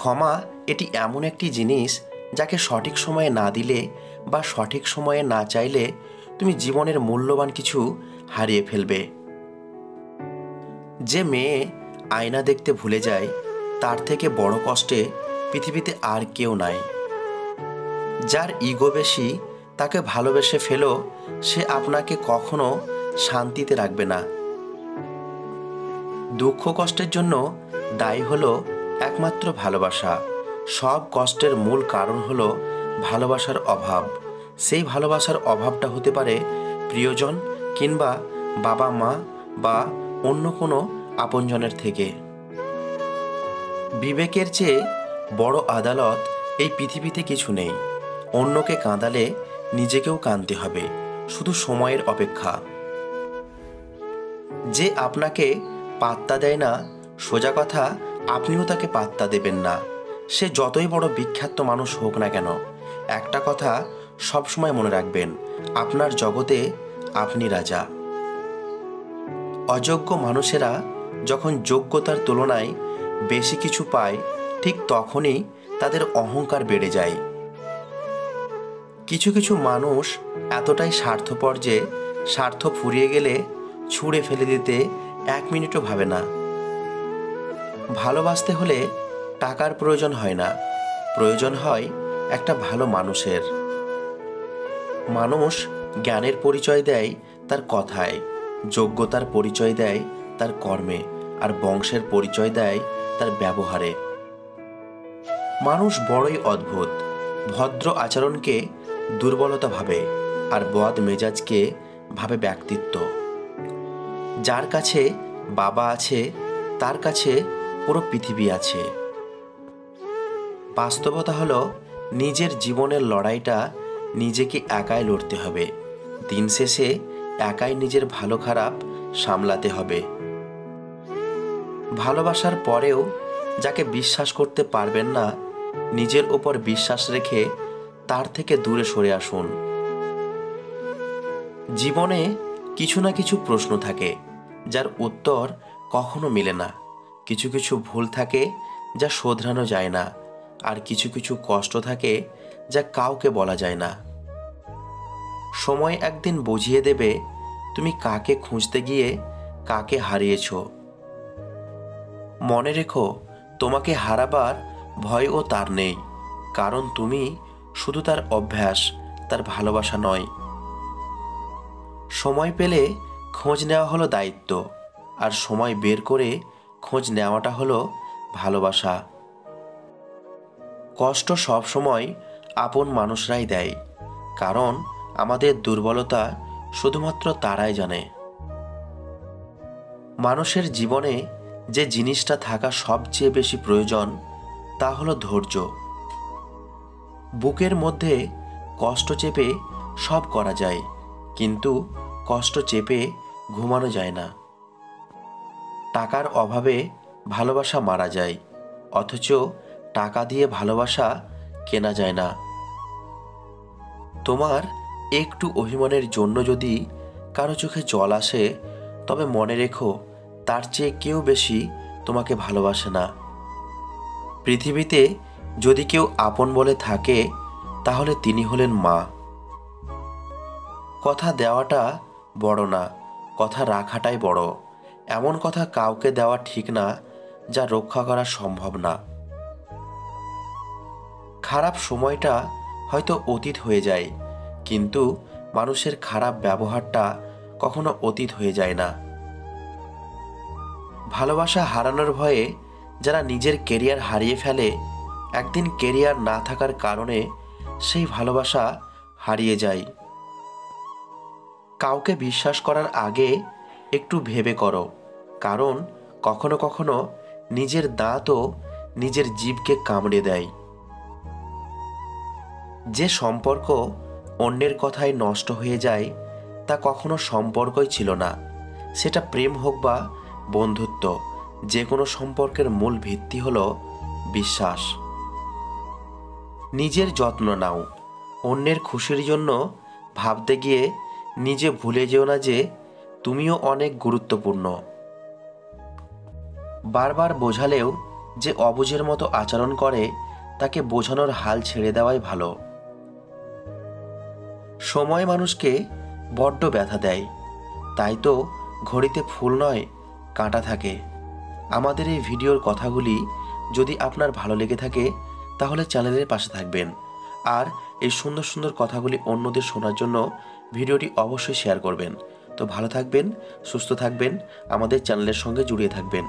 ক্ষমা এটি এমন একটি জিনিস যাকে সঠিক সময়ে না দিলে বা সঠিক সময়ে না চাইলে তুমি জীবনের মূল্যবান কিছু হারিয়ে ফেলবে। যে মেয়ে আয়না দেখতে ভুলে যায় তার থেকে বড় কষ্টে পৃথিবীতে আর কেউ নাই। যার ইগো বেশি তাকে ভালোবেসে ফেলো, সে আপনাকে কখনো শান্তিতে রাখবে না। দুঃখ কষ্টের জন্য দায়ী হলো একমাত্র ভালোবাসা। সব কষ্টের মূল কারণ হলো ভালোবাসার অভাব। সেই ভালোবাসার অভাবটা হতে পারে প্রিয়জন কিংবা বাবা মা বা অন্য কোনো আপনজনের থেকে। বিবেকের চেয়ে বড় আদালত এই পৃথিবীতে কিছু নেই। অন্যকে কাঁদালে নিজেকেও কাঁদতে হবে, শুধু সময়ের অপেক্ষা। যে আপনাকে পাত্তা দেয় না, সোজা কথা আপনিও তাকে পাত্তা দেবেন না। সে যতই বড় বিখ্যাত মানুষ হোক না কেন, একটা কথা সবসময় মনে রাখবেন, আপনার জগতে আপনি রাজা। অযোগ্য মানুষেরা যখন যোগ্যতার তুলনায় বেশি কিছু পায়, ঠিক তখনই তাদের অহংকার বেড়ে যায়। কিছু কিছু মানুষ এতটাই স্বার্থপর যে স্বার্থ ফুরিয়ে গেলে ছুঁড়ে ফেলে দিতে 1 মিনিটও ভাবে না। ভালোবাসতে হলে টাকার প্রয়োজন হয় না, প্রয়োজন হয় একটা ভালো মানুষের। মানুষ জ্ঞানের পরিচয় দেয় তার কথায়, যোগ্যতার পরিচয় দেয় তার কর্মে, আর বংশের পরিচয় দেয় তার ব্যবহারে। মানুষ বড়ই অদ্ভুত। ভদ্র আচরণকে দুর্বলতা ভাবে, আর বদ মেজাজকে ভাবে ব্যক্তিত্ব। যার কাছে বাবা আছে তার কাছে পুরো পৃথিবী আছে। বাস্তবতা হলো নিজের জীবনের লড়াইটা নিজেকে একাই লড়তে হবে। দিন শেষে একাই নিজের ভালো খারাপ সামলাতে হবে। ভালোবাসার পরেও যাকে বিশ্বাস করতে পারবেন না, নিজের উপর বিশ্বাস রেখে তার থেকে দূরে সরে আসুন। জীবনে কিছু না কিছু প্রশ্ন থাকে যার উত্তর কখনো মেলে না। কিছু কিছু ভুল থাকে যা শোধরানো যায় না, আর কিছু কিছু কষ্ট থাকে যা কাউকে বলা যায় না। সময় একদিন বুঝিয়ে দেবে তুমি কাকে খুঁজতে গিয়ে কাকে হারিয়েছ। মনে রেখো, তোমাকে হারাবার ভয়ও তার নেই, কারণ তুমি শুধু তার অভ্যাস, তার ভালোবাসা নয়। সময় পেলে খোঁজ নেওয়া হলো দায়িত্ব, আর সময় বের করে খোঁজ নেওয়াটা হলো ভালোবাসা। কষ্ট সব সময় আপন মানুষরাই দেয়, কারণ আমাদের দুর্বলতা শুধুমাত্র তারাই জানে। মানুষের জীবনে যে জিনিসটা থাকা সবচেয়ে বেশি প্রয়োজন তা হলো ধৈর্য। বুকের মধ্যে কষ্ট চেপে সব করা যায়, কিন্তু কষ্ট চেপে ঘুমানো যায় না। টাকার অভাবে ভালোবাসা মারা যায়, অথচ টাকা দিয়ে ভালোবাসা কেনা যায় না। তোমার একটু অভিমানের জন্য যদি কারো চোখে জল আসে, তবে মনে রেখো তার চেয়ে কেউ বেশি তোমাকে ভালোবাসে না। পৃথিবীতে যদি কেউ আপন বলে থাকে, তাহলে তিনি হলেন মা। কথা দেওয়াটা বড় না, কথা রাখাটাই বড়। এমন কথা কাউকে দেওয়া ঠিক না যা রক্ষা করা সম্ভব না। খারাপ সময়টা হয়তো অতীত হয়ে যায়, কিন্তু মানুষের খারাপ ব্যবহারটা কখনো অতীত হয়ে যায় না। ভালোবাসা হারানোর ভয়ে যারা নিজের কেরিয়ার হারিয়ে ফেলে, একদিন কেরিয়ার না থাকার কারণে সেই ভালোবাসা হারিয়ে যায়। কাউকে বিশ্বাস করার আগে একটু ভেবে করো, কারণ কখনো কখনো নিজের দাঁতও নিজের জিভকে কামড়ে দেয়। যে সম্পর্ক অন্যের কথায় নষ্ট হয়ে যায় তা কখনো সম্পর্কই ছিল না। সেটা প্রেম হোক বা বন্ধুত্ব, যে কোনো সম্পর্কের মূল ভিত্তি হলো বিশ্বাস। নিজের যত্ন নাও, অন্যের খুশির জন্য ভাবতে গিয়ে নিজে ভুলে যেও না যে তুমিও অনেক গুরুত্বপূর্ণ। বারবার বোঝালেও যে অবুঝের মতো আচরণ করে তাকে বোঝানোর হাল ছেড়ে দেওয়াই ভালো। সময় মানুষকে বড্ড ব্যথা দেয়, তাই তো ঘড়িতে ফুল নয় কাঁটা থাকে। আমাদের এই ভিডিওর কথাগুলি যদি আপনার ভালো লেগে থাকে তাহলে চ্যানেলের পাশে থাকবেন, আর এই সুন্দর সুন্দর কথাগুলি অন্যদের শোনার জন্য ভিডিওটি অবশ্যই শেয়ার করবেন। তো ভালো থাকবেন, সুস্থ থাকবেন, আমাদের চ্যানেলের সঙ্গে জুড়ে থাকবেন।